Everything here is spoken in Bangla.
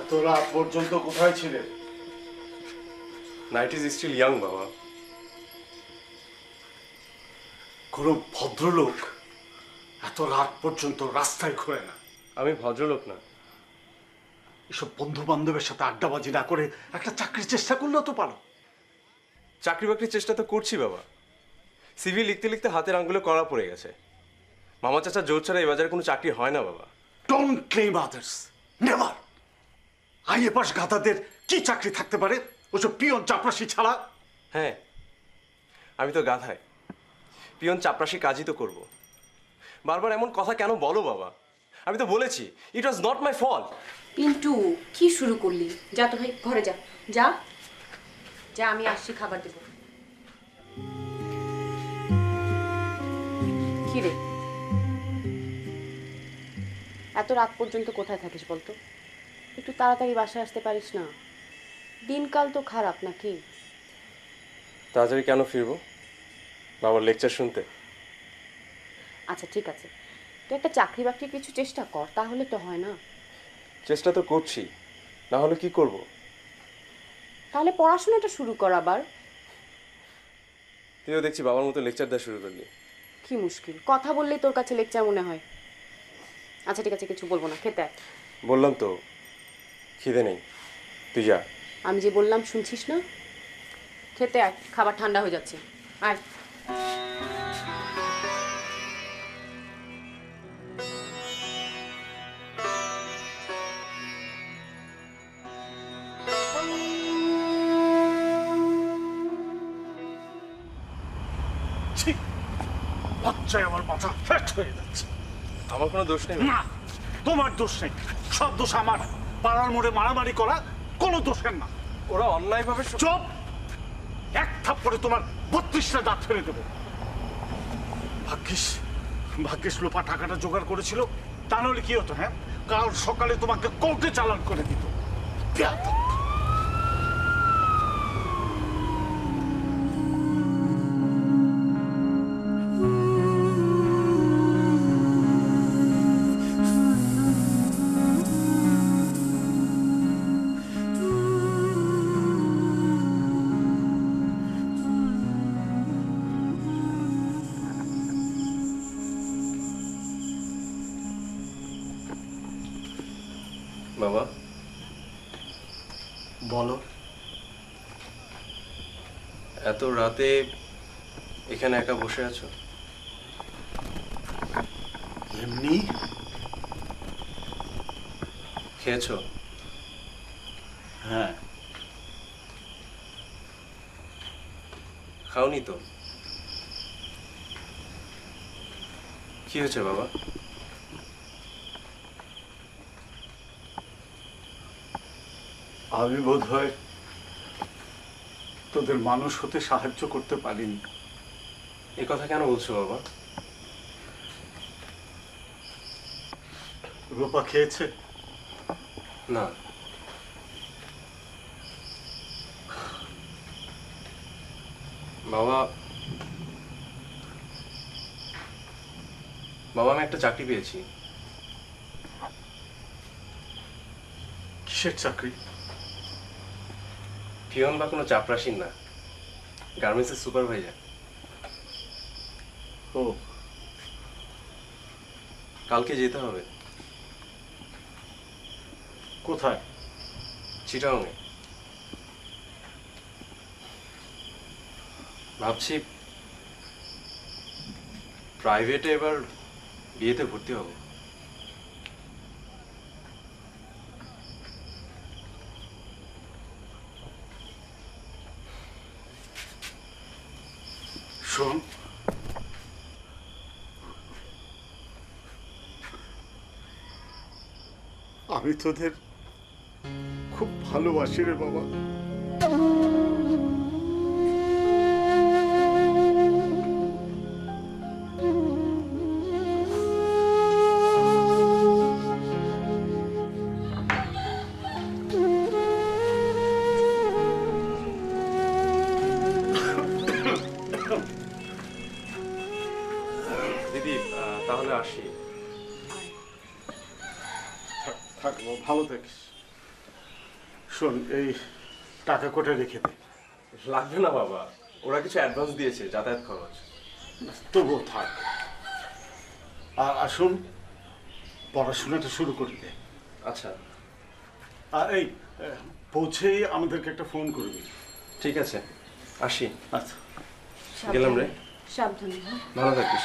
এত রাত পর্যন্ত কোথায় ছিলে? নাইট ইজ স্টিল ইয়াং বাবা। কোনো ভদ্রলোক এত রাত পর্যন্ত রাস্তায় ঘোরে না। আমি ভদ্রলোক না। এসব বন্ধু বান্ধবের সাথে আড্ডাবাজি না করে একটা চাকরির চেষ্টা করলেও তো পারো। চাকরি বাকরির চেষ্টা তো করছি বাবা। সিভি লিখতে লিখতে হাতের আঙ্গুলে কড়া পড়ে গেছে। মামা চাচা জোর ছাড়া এই বাজারে কোনো চাকরি হয় না বাবা। Don't claim others, never. IA pass গাধাদের কি চাকরি থাকতে পারে ওসব পিয়ন চাপরাশি ছাড়া? হ্যাঁ, আমি তো গাধাই। পিয়ন চাপরাশি কাজই তো করব। বারবার এমন কথা কেন বলো বাবা? আমি তো বলেছি it was not my fault. Pintu, কি শুরু করলি? যা তো ভাই, ঘরে যা। যা যা, আমি আসছি, খাবার দেবো। কি রে, এত রাত পর্যন্ত কোথায় থাকিস বলতো? একটু তাড়াতাড়ি বাসায় আসতে পারিস না? দিনকাল তো খারাপ নাকি? তাড়াতাড়ি কেন ফিরবো? বাবার লেকচার শুনতে? আচ্ছা ঠিক আছে, তুই একটা চাকরি বাকরি কিছু চেষ্টা কর, তাহলে তো হয় না। চেষ্টা তো করছি, না হলে কি করব? তাহলে পড়াশোনাটা শুরু কর আবার। তুইও দেখছি বাবার মতো লেকচার দেওয়া শুরু করলি। কি মুশকিল, কথা বললেই তোর কাছে লেকচার মনে হয়? আচ্ছা ঠিক আছে, কিছু বলবো না, খেতে আয়। বললাম তো খিদে নেই, তুই যা। আমি যে বললাম শুনছিস না? খেতে আয়, খাবার ঠান্ডা হয়ে যাচ্ছে। আয়। ছি, লজ্জায় আমার মাথা ফ্যাট হয়ে যাচ্ছে। আমার কোনো দোষ নেই। না, তোমার দোষ নেই, সব দোষ আমার। পাড়ার মোড়ে মারামারি করা কোনো দোষের না। ওরা অন্যায়ভাবে চুপ! এক থাপ্পড়ে তোমার 32টা দাঁত ফেলে দেবো। ভাগ্যিস ভাগ্যিস লোপা টাকাটা জোগাড় করেছিল, তা নাহলে কি হতো? হ্যাঁ, কাল সকালে তোমাকে কোর্টে চালান করে দিত। বেয়াদব! বাবা বলো। এত রাতে এখানে একা বসে আছো? এমনি খেয়েছো? হ্যাঁ। খাওনি তো? কি হয়েছে বাবা? আমি বোধহয় তোদের মানুষ হতে সাহায্য করতে পারিনি। এ কথা কেন বলছো বাবা? রূপা খেয়েছে? না। বাবা বাবা আমি একটা চাকরি পেয়েছি। কিসের চাকরি? পিয়ন বা কোনো চাপরাশির না, গার্মেন্টসের সুপারভাইজার। ও, কালকে যেতে হবে। কোথায়? চিটাগংয়ে। ভাবছি প্রাইভেটে এবার বিয়েতে ভর্তি হব। শোন, আমি তোদের খুব ভালোবাসি রে বাবা। দিদি তাহলে আসি। থাকবো, ভালো থাকিস। শোন, এই টাকা কোটা রেখে দে। লাগবে না বাবা, ওরা কিছু অ্যাডভান্স দিয়েছে যাতায়াত খরচ। তবুও থাক। আর শোন, পড়াশোনাটা শুরু করে দে। আচ্ছা আর এই পৌঁছেই আমাদেরকে একটা ফোন করবি। ঠিক আছে, আসি। আচ্ছা। গেলাম রে। সাবধানে, হ্যাঁ? ভালো থাকিস।